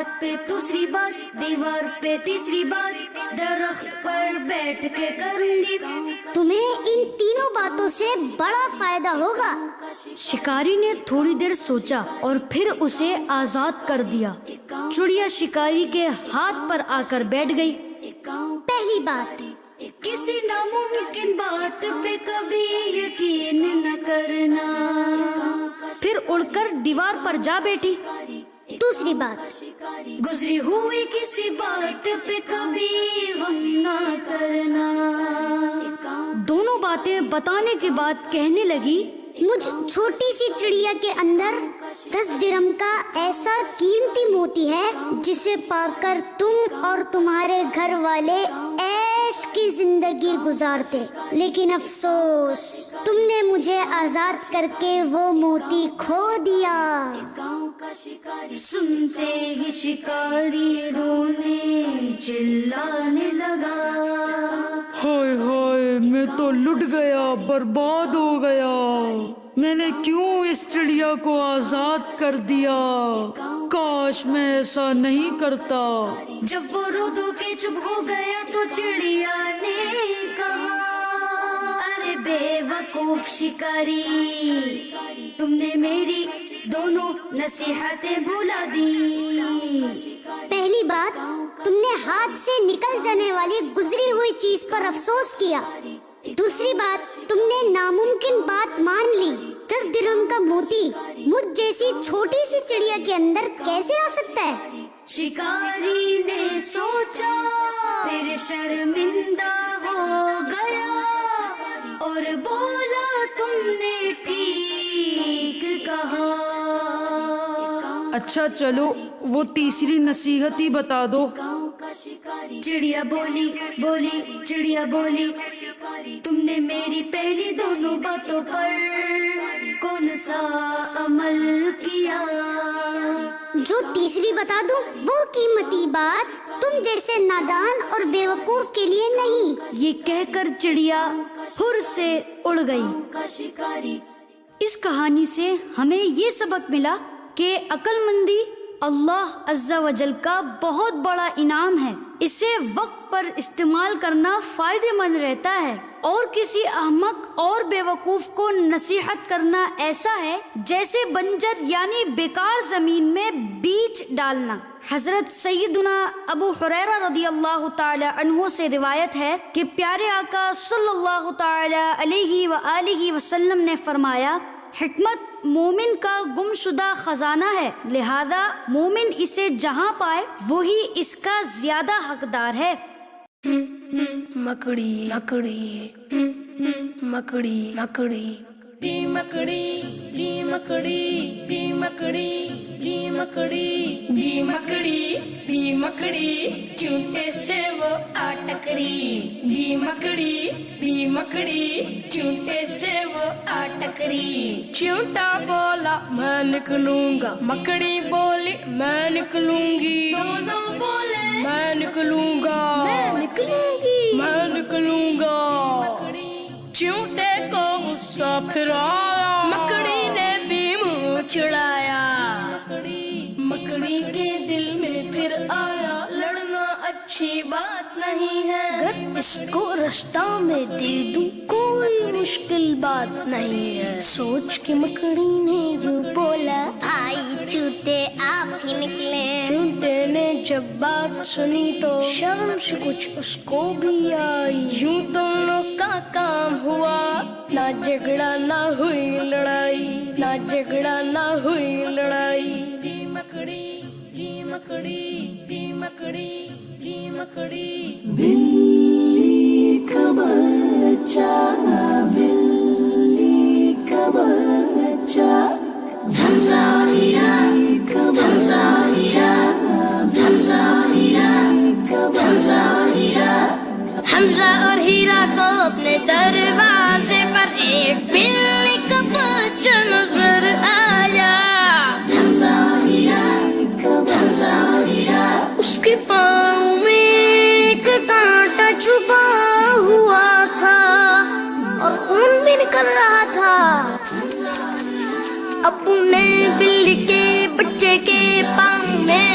بات پہ دوسری بات، دیوار پہ تیسری بات، درخت پر بیٹھ کے کروں گی۔ تمہیں ان تینوں باتوں سے بڑا فائدہ ہوگا۔ شکاری نے تھوڑی دیر سوچا اور پھر اسے آزاد کر دیا۔ چڑیا شکاری کے ہاتھ پر آ کر بیٹھ گئی۔ پہلی بات، کسی ناممکن بات پہ کبھی یقین نہ کرنا۔ پھر اڑ کر دیوار پر جا بیٹھی۔ دوسری بات، گزری ہوئی کسی بات پہ کبھی غم نہ کرنا۔ دونوں باتیں بتانے کے بعد کہنے لگی، مجھ چھوٹی سی چڑیا کے اندر 10 درہم کا ایسا قیمتی موتی ہے جسے پا کر تم اور تمہارے گھر والے عیش کی زندگی گزارتے، لیکن افسوس تم نے مجھے آزاد کر کے وہ موتی کھو دیا۔ سنتے ہی شکاری رونے چلانے لگا۔ ہائے ہائے، میں تو لٹ گیا، برباد ہو گیا۔ میں نے کیوں اس چڑیا کو آزاد کر دیا؟ کاش میں ایسا نہیں کرتا۔ جب وہ رو دو کے چپ ہو گیا تو چڑیا نے کہا، ارے بے وقوف شکاری، تم نے میری دونوں نصیحتیں بھلا دی۔ پہلی بات، تم نے ہاتھ سے نکل جانے والی گزری ہوئی چیز پر افسوس کیا۔ دوسری بات، تم نے ناممکن بات مان لی۔ 10 درہم کا موتی مجھ جیسی چھوٹی سی چڑیا کے اندر کیسے آ سکتا ہے؟ شکاری نے سوچا، پھر شرمندہ ہو گیا اور بولا، تم نے ٹھیک کہا۔ اچھا چلو، وہ تیسری نصیحت ہی بتا دو۔ چڑیا بولی چڑیا بولی، تم نے میری پہلی دونوں باتوں پر کون سا عمل کیا؟ جو تیسری بتا دوں، وہ قیمتی بات تم جیسے نادان اور بے وقوف کے لیے نہیں۔ یہ کہہ کر چڑیا پھر سے اڑ گئی۔ اس کہانی سے ہمیں یہ سبق ملا کہ عقل مندی اللہ عز و جل کا بہت بڑا انعام ہے۔ اسے وقت پر استعمال کرنا فائدہ مند رہتا ہے، اور کسی احمق اور بے وقوف کو نصیحت کرنا ایسا ہے جیسے بنجر یعنی بیکار زمین میں بیج ڈالنا۔ حضرت سیدنا ابو ہریرہ رضی اللہ تعالی عنہ سے روایت ہے کہ پیارے آقا صلی اللہ تعالی علیہ وآلہ وسلم نے فرمایا، حکمت مومن کا گم شدہ خزانہ ہے، لہذا مومن اسے جہاں پائے وہی اس کا زیادہ حقدار ہے۔ مکڑی مکڑی مکڑی مکڑی بی مکڑی بی مکڑی بی مکڑی بی مکڑی بی مکڑی بی مکڑی چونٹے سے وہ آ ٹکری۔ بی مکڑی بی مکڑی چونٹے سے وہ آ ٹکری۔ چونٹا بولا میں نکلوں گا، مکڑی بولی میں نکلوں گی، دونوں بولے میں نکلوں گا، میں نکلوں گی، میں نکلوں گا۔ چونٹے کو غصہ پھر آیا، مکڑی نے بھی منہ چڑھایا۔ مکڑی کے دل میں پھر آیا، لڑنا اچھی بات نہیں ہے، اگر اس کو رستہ میں دے دوں کوئی مشکل بات نہیں ہے۔ سوچ کے مکڑی نے یوں بولا، بھائی چوٹے آپ ہی نکلے۔ چونٹے نے جب بات سنی تو شرم سے کچھ اس کو بھی آئی، یوں دونوں کا کام ہوا، نہ جھگڑا نہ ہوئی لڑائی، نہ جھگڑا نہ ہوئی لڑائی۔ بی مکڑی بی مکڑی بی مکڑی بی مکڑی۔ بلی کا بچہ بلی کا بچہ، حمزہ ہیرا حمزہ ہیرا حمزہ ہیرا حمزہ ہیرا۔ حمزہ اور ہیرا کو اپنے دروازے پر ایک بلی کا بچہ نظر آیا۔ حمزہ ہیرا حمزہ ہیرا، اس کے پاؤں میں ایک کانٹا چھپا ہوا تھا اور خون بھی نکل رہا تھا۔ ابو نے بلی کے بچے کے پاؤں میں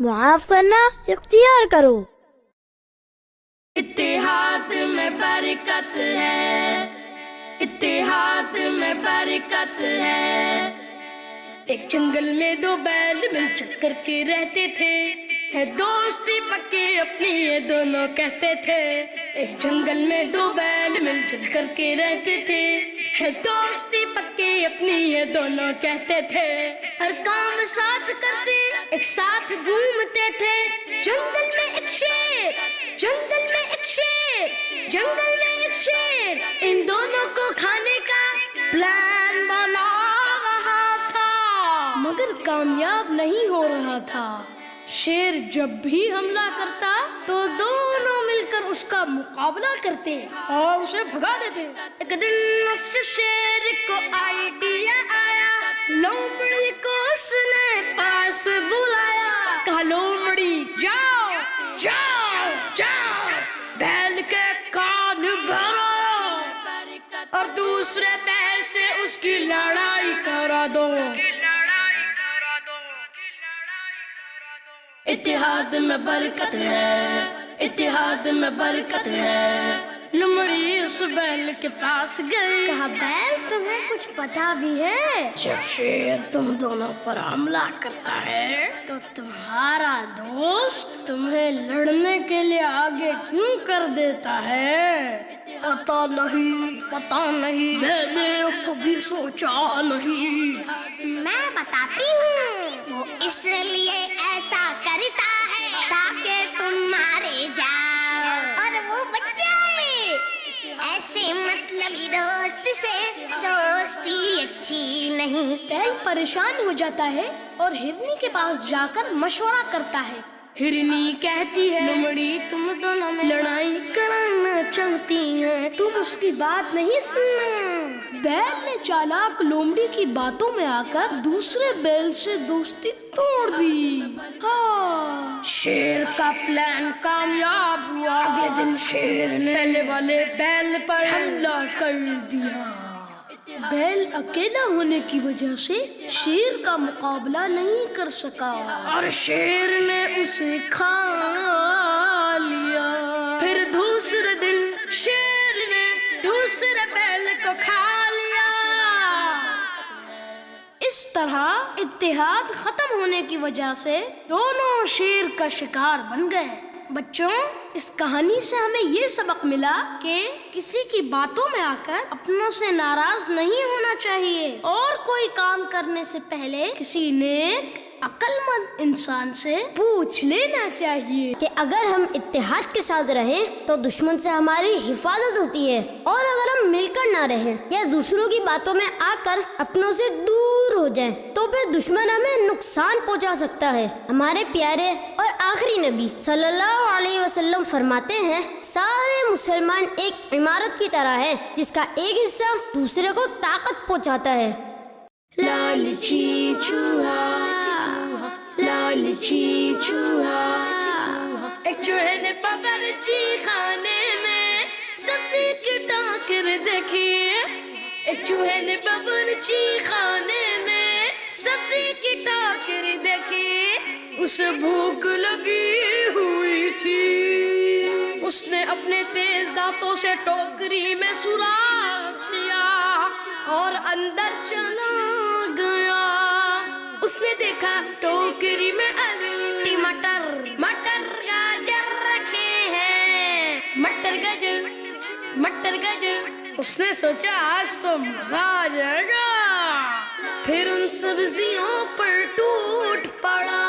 معاف کرنا اختیار کرو۔ اتحاد میں برکت ہے، اتحاد میں برکت ہے۔ ایک جنگل میں دو بیل مل جل کر کے رہتے تھے، ہے دوستی پکی اپنی یہ دونوں کہتے تھے۔ ایک جنگل میں دو بیل مل جل کر کے رہتے تھے، ہے دوستی پکی اپنی یہ دونوں کہتے تھے۔ ہر کام ساتھ کرتے ایک ساتھ گھومتے تھے۔ جنگل میں ایک شیر، جنگل میں ایک شیر، جنگل میں ایک شیر ان دونوں کو کھانے کا پلان بنا رہا تھا، مگر کامیاب نہیں ہو رہا تھا۔ شیر جب بھی حملہ کرتا تو دونوں مل کر اس کا مقابلہ کرتے اور اسے بھگا دیتے۔ ایک دن اس شیر کو آئیڈیا آیا، لومڑی کو اس نے پاس بلایا، کہا لومڑی جاؤ جاؤ جاؤ، بیل کے کان بھرو اور دوسرے بیل سے اس کی لڑائی کرا دو۔ اتحاد میں برکت ہے، اتحاد میں برکت ہے۔ لومڑی اس بیل کے پاس گئی، کہا بیل تمہیں کچھ پتا بھی ہے؟ جب شیر تم دونوں پر حملہ کرتا ہے تو تمہارا دوست تمہیں لڑنے کے لیے آگے کیوں کر دیتا ہے؟ پتا نہیں، پتا نہیں، میں نے کبھی سوچا نہیں۔ میں بتاتی ہوں، وہ اس لیے ایسا کرتا ہے تاکہ تم مارے جاؤ اور وہ بچ جائے۔ ایسے مطلبی دوست سے دوستی اچھی نہیں۔ بیل پریشان ہو جاتا ہے اور ہرنی کے پاس جا کر مشورہ کرتا ہے۔ ہرنی کہتی ہے لومڑی تم دونوں میں لڑائی کرانا چاہتی ہیں، تم اس کی بات نہیں سننا۔ بیل نے چالاک لومڑی کی باتوں میں آ کر دوسرے بیل سے دوستی توڑ دی۔ ہاں، شیر کا پلان کامیاب ہوا۔ اگلے دن شیر نے پہلے والے بیل پر حملہ کر دیا۔ بیل اکیلا ہونے کی وجہ سے شیر کا مقابلہ نہیں کر سکا اور شیر نے اسے کھا لیا۔ پھر دوسرے دن شیر نے دوسرے بیل کو کھا لیا۔ اس طرح اتحاد ختم ہونے کی وجہ سے دونوں شیر کا شکار بن گئے۔ بچوں، اس کہانی سے ہمیں یہ سبق ملا کہ کسی کی باتوں میں آ کر اپنوں سے ناراض نہیں ہونا چاہیے اور کوئی کام کرنے سے پہلے کسی نیک عقل مند انسان سے پوچھ لینا چاہیے کہ اگر ہم اتحاد کے ساتھ رہیں تو دشمن سے ہماری حفاظت ہوتی ہے، اور اگر ہم مل کر نہ رہیں یا دوسروں کی باتوں میں آ کر اپنوں سے دور ہو جائیں تو پھر دشمن ہمیں نقصان پہنچا سکتا ہے۔ ہمارے پیارے اور آخری نبی صلی اللہ علیہ وسلم فرماتے ہیں، سارے مسلمان ایک عمارت کی طرح ہیں جس کا ایک حصہ دوسرے کو طاقت پہنچاتا ہے۔ لالچی چوہا، لالچی چوہا، ایک چوہے نے باورچی خانے میں سبزی کی ٹاکر دیکھی۔ ایک چوہے نے باورچی خانے میں سبزی کی ٹاکر دیکھی، اسے بھوک لگی ہوئی تھی۔ اس نے اپنے تیز دانتوں سے ٹوکری میں سوراخ کیا اور اندر چلا گیا۔ اس نے دیکھا ٹوکری میں آلو، مٹر گاجر رکھے ہیں، مٹر گاجر۔ اس نے سوچا آج تو مزہ آ جائے گا۔ پھر ان سبزیوں پر ٹوٹ پڑا۔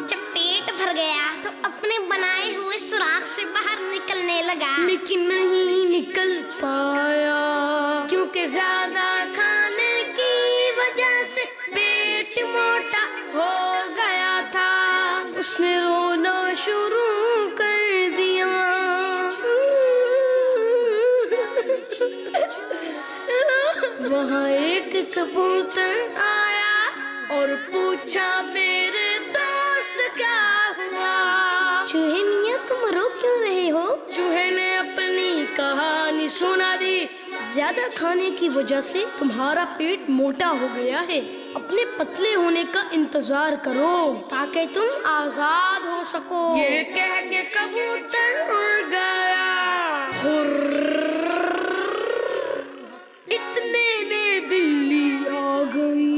جب پیٹ بھر گیا تو اپنے بنائے ہوئے سوراخ سے باہر نکلنے لگا، لیکن نہیں نکل پایا کیونکہ زیادہ کھانے کی وجہ سے پیٹ موٹا ہو گیا تھا۔ اس نے رونا شروع کر دیا۔ وہاں ایک کبوتر آیا اور پوچھا میرے دوست کیا ہوا؟ چوہے میاں تم رو کیوں رہے ہو؟ چوہے نے اپنی کہانی سنا دی۔ زیادہ کھانے کی وجہ سے تمہارا پیٹ موٹا ہو گیا ہے، اپنے پتلے ہونے کا انتظار کرو تاکہ تم آزاد ہو سکو. یہ کہہ کے کبوتر اڑ گیا، اتنے میں بلی آ گئی.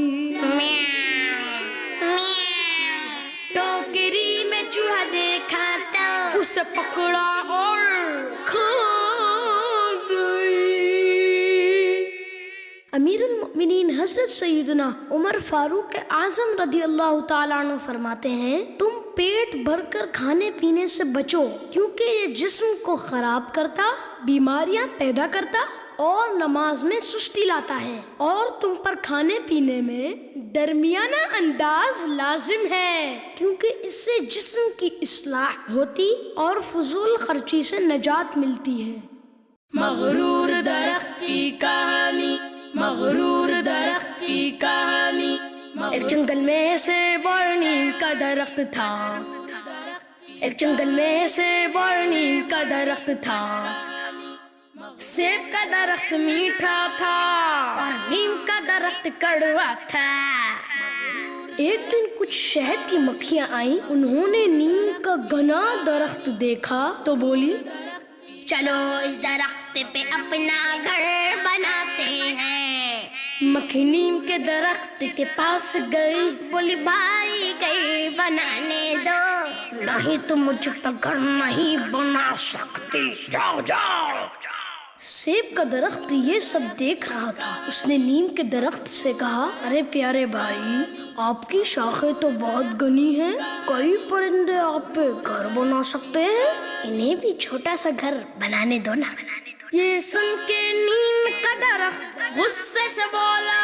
ٹوکری میں چوہا دیکھا تو اسے پکڑا اور کھا گئی. امیر المؤمنین حضرت سیدنا عمر فاروق اعظم رضی اللہ تعالیٰ عنہ فرماتے ہیں، تم پیٹ بھر کر کھانے پینے سے بچو کیونکہ یہ جسم کو خراب کرتا، بیماریاں پیدا کرتا اور نماز میں سستی لاتا ہے، اور تم پر کھانے پینے میں درمیانہ انداز لازم ہے کیونکہ اس سے جسم کی اصلاح ہوتی اور فضول خرچی سے نجات ملتی ہے. مغرور درخت کی کہانی، مغرور درخت کی کہانی. ایک جنگل میں سے بڑنیم کا درخت تھا، ایک جنگل میں سے بڑنیم کا درخت تھا. سیب کا درخت میٹھا تھا اور نیم کا درخت کڑوا تھا. ایک دن کچھ شہد کی مکھیاں آئیں، انہوں نے نیم کا گھنا درخت دیکھا تو بولی، چلو اس درخت پہ اپنا گھر بناتے ہیں. مکھی نیم کے درخت کے پاس گئی، بولی بھائی گھر بنانے دو، نہیں تو مجھ پہ گھر نہیں بنا سکتی، جاؤ جاؤ. سیب کا درخت یہ سب دیکھ رہا تھا. اس نے نیم کے درخت سے کہا، ارے پیارے بھائی، آپ کی شاخیں تو بہت گھنی ہیں، کئی پرندے آپ پہ گھر بنا سکتے ہیں، انہیں بھی چھوٹا سا گھر بنانے دو نا. یہ سن کے نیم کا درخت غصے سے بولا،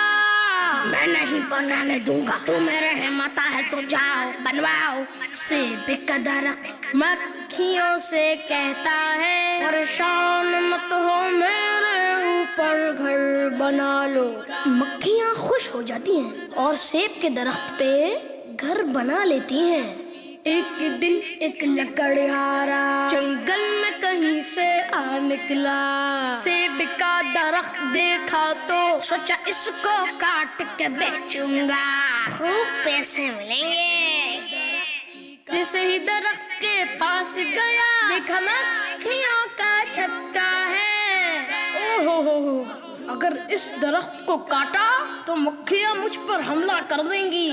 میں نہیں بنانے دوں گا، تو میرے ہمتا ہے تو جاؤ بنواؤ. سیب کا درخت مکھیوں سے کہتا ہے، پریشان مت ہو، میرے اوپر گھر بنا لو. مکھیاں خوش ہو جاتی ہیں اور سیب کے درخت پہ گھر بنا لیتی ہیں. ایک دن ایک لکڑہارا جنگل میں کہیں سے آ نکلا. سیب کا درخت دیکھا تو سوچا اس کو کاٹ کے بیچوں گا، خوب پیسے ملیں گے. جیسے ہی درخت کے پاس گیا، دیکھا مکھیوں کا چھتا ہے. اوہو، اگر اس درخت کو کاٹا تو مکھیاں مجھ پر حملہ کر دیں گی.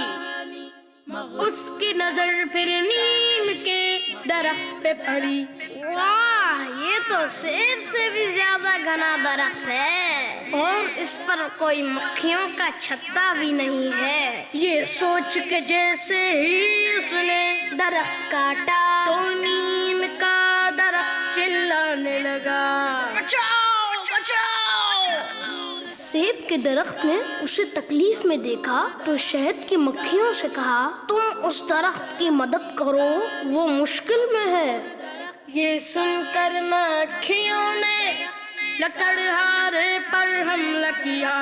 اس کی نظر پھر نیم کے درخت پہ پڑی. واہ، یہ تو سیب سے بھی زیادہ گھنا درخت ہے اور اس پر کوئی مکھیوں کا چھتا بھی نہیں ہے. یہ سوچ کے جیسے ہی اس نے درخت کاٹا تو نیم کا درخت چلانے لگا، بچاؤ بچاؤ. سیب کے درخت نے اسے تکلیف میں دیکھا تو شہد کی مکھیوں سے کہا، تم اس درخت کی مدد کرو، وہ مشکل میں ہے. یہ سن کر مکھیوں نے لکڑہارے پر حملہ کیا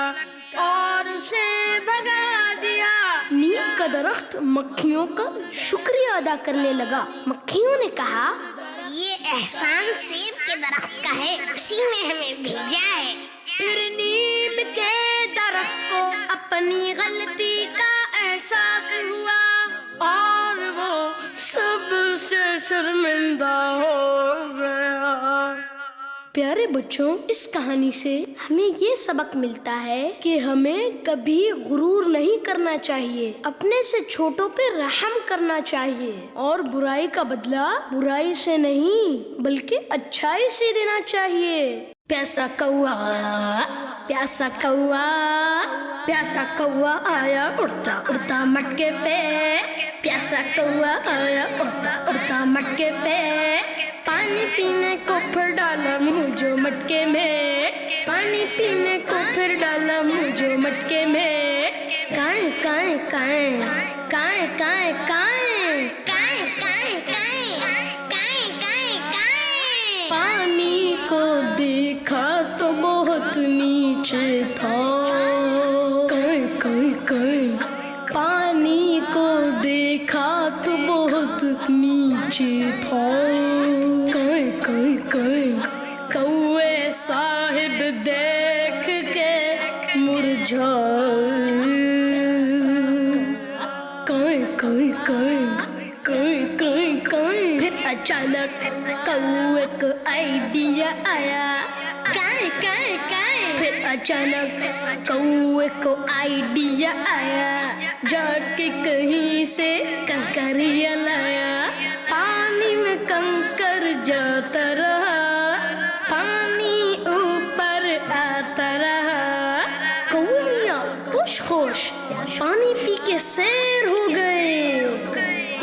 اور اسے بھگا دیا. نیم کا درخت مکھیوں کا شکریہ ادا کرنے لگا. مکھیوں نے کہا، یہ احسان سیب کے درخت کا ہے، اسی نے ہمیں بھیجا ہے. پھر نیم کے درخت کو اپنی غلطی کا احساس ہوا اور وہ سب سے شرمندہ ہو گیا. پیارے بچوں، اس کہانی سے ہمیں یہ سبق ملتا ہے کہ ہمیں کبھی غرور نہیں کرنا چاہیے، اپنے سے چھوٹوں پہ رحم کرنا چاہیے اور برائی کا بدلہ برائی سے نہیں بلکہ اچھائی سے دینا چاہیے. پیاسا کوا، پیاسا کوا، پیاسا کوا آیا اڑتا اڑتا مٹکے پہ، پیاسا کوا آیا اڑتا اڑتا مٹکے پہ، پانی پینے کو پھر ڈالا منہ جو مٹکے میں، پانی پینے کو پھر ڈالا منہ جو مٹکے میں. کائیں کائیں کائیں کائیں کائیں کائیں کائیں کائیں کائیں کائیں کائیں. پانی کو دیکھا تو بہت نیچے تھا، کائیں کائیں کائیں. پانی کو دیکھا تو بہت نیچے تھا، کائیں کائیں کائیں. کوے صاحب دیکھ کے مرجھائے کوں ایک آئیڈیا آیا، کائیں کائیں کائیں، پھر اچانک کوے کو آئیڈیا آیا، جا کے کہیں سے کنکریاں لایا، پانی میں کنکر جاتا رہا، پانی اوپر آتا رہا، کویاں خوش خوش پانی پی کے سیر ہو گئے۔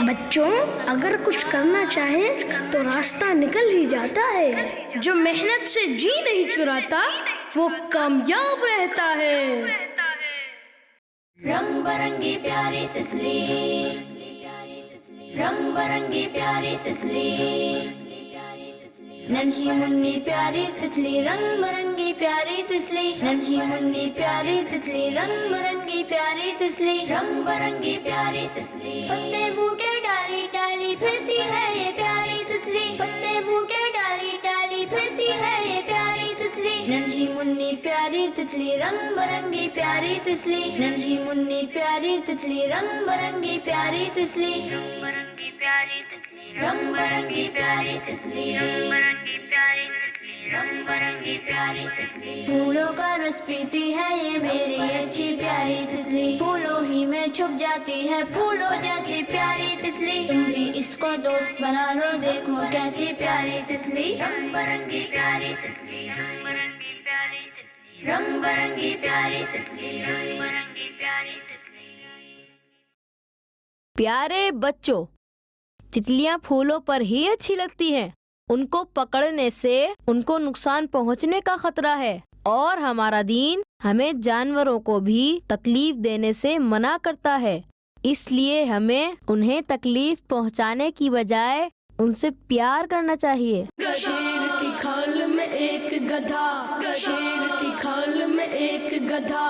بچوں، اگر کچھ کرنا چاہیں تو راستہ نکل ہی جاتا ہے، جو محنت سے جی نہیں چراتا وہ کامیاب رہتا ہے۔ رنگ برنگی پیاری تتلی، رنگ برنگی پیاری تتلی، ننھی منی پیاری تتلی، رنگ برنگی پیاری تتلی، ننھی منی پیاری تتلی، رنگ برنگی پیاری تتلی، رنگ برنگی پیاری تتلی، پتے بوٹے ڈالی ڈالی پھرتی ہے یہ پیاری تتلی، پتے بوٹے ڈالی ڈالی پھرتی ہے یہ پیاری تتلی، ننھی منی پیاری تتلی، رنگ برنگی پیاری تتلی، ننھی منی پیاری تتلی، رنگ برنگی پیاری تتلی، رنگ برنگی پیاری تتلی، رنگ برنگی پیاری تتلی، رنگ برنگی پیاری تتلی، رنگ برنگی پیاری تتلی، پھولوں کا رس پیتی ہے یہ میری اچھی پیاری تتلی، پھولوں ہی میں چھپ جاتی ہے پھولوں جیسی پیاری تتلی، تم بھی اس کو دوست بنا لو دیکھو کیسی پیاری تتلی، رنگ برنگی پیاری تتلی، رنگ برنگی پیاری تتلی، رنگ برنگی پیاری تتلی، رنگ برنگی پیاری تتلی۔ پیارے بچوں، تتلیاں پھولوں پر ہی اچھی لگتی ہیں، ان کو پکڑنے سے ان کو نقصان پہنچنے کا خطرہ ہے، اور ہمارا دین ہمیں جانوروں کو بھی تکلیف دینے سے منع کرتا ہے، اس لیے ہمیں انہیں تکلیف پہنچانے کی بجائے ان سے پیار کرنا چاہیے۔ شیر کی کھال میں ایک گدھا، شیر کی کھال میں ایک گدھا،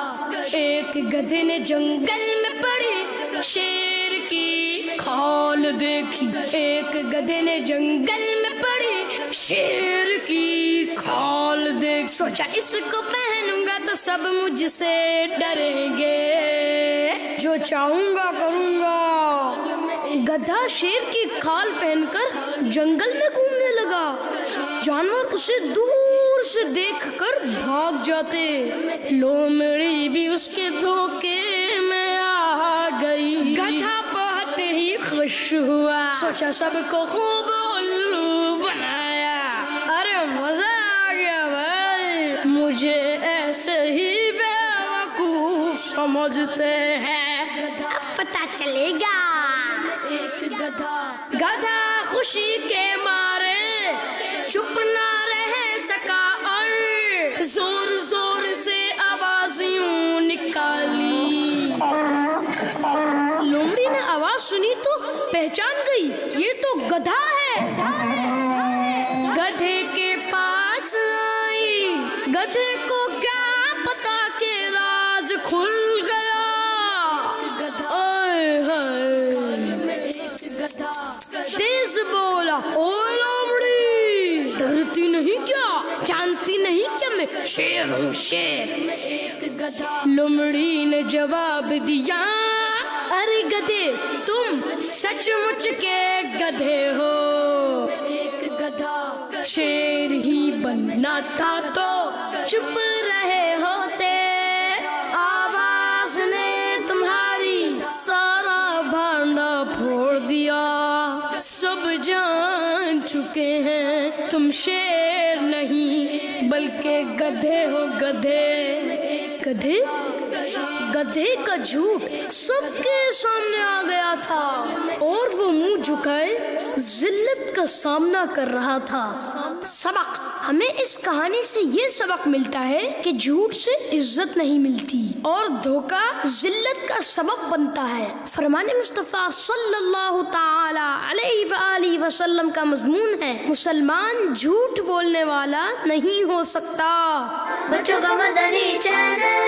ایک گدھے نے جنگل میں پڑی شیر کی کھال دیکھی، ایک گدھے نے جنگل میں پڑی شیر کی کھال دیکھ، سوچا اس کو پہنوں گا تو سب مجھ سے ڈریں گے، جو چاہوں گا کروں گا۔ گدھا شیر کی کھال پہن کر جنگل میں گھومنے لگا، جانور اسے دور سے دیکھ کر بھاگ جاتے، لومڑی بھی اس کے دھوکے میں آ گئی، گدھا بہت ہی خوش ہوا، سوچا سب کو خوب الو بنایا، ارے مزہ آ گیا بھائی، مجھے ایسے ہی بیوقوف سمجھتے ہیں، پتہ چلے گا۔ ایک گدھا خوشی کے مارے چپ نہ رہ سکا اور زور زور سے آوازیں نکالی، لومڑی نے آواز سنی تو پہچان گئی، یہ تو گدھا ہے، گدھے کے پاس آئی، گدھے کو کیا پتا کہ راز کھل گیا، تیز بولا، او لومڑی ڈرتی نہیں کیا، جانتی نہیں کیا میں شیر ہوں شیر، لومڑی نے جواب دیا، ارے گدھے تم سچ مچ کے گدھے ہو، شیر ہی بننا تھا تو چپ رہے ہوتے، آواز نے تمہاری سارا بھانڈا پھوڑ دیا، سب جان چکے ہیں تم شیر نہیں بلکہ گدھے ہو، گدھے گدھے کا جھوٹ سب کے سامنے آ گیا تھا، اور وہ منہ جھکائے ذلت کا سامنا کر رہا تھا۔ سبق، ہمیں اس کہانی سے یہ سبق ملتا ہے کہ جھوٹ سے عزت نہیں ملتی اور دھوکہ ذلت کا سبب بنتا ہے۔ فرمان مصطفیٰ صلی اللہ تعالی علیہ وآلہ وسلم کا مضمون ہے، مسلمان جھوٹ بولنے والا نہیں ہو سکتا۔ بچوں کا مدنی چینل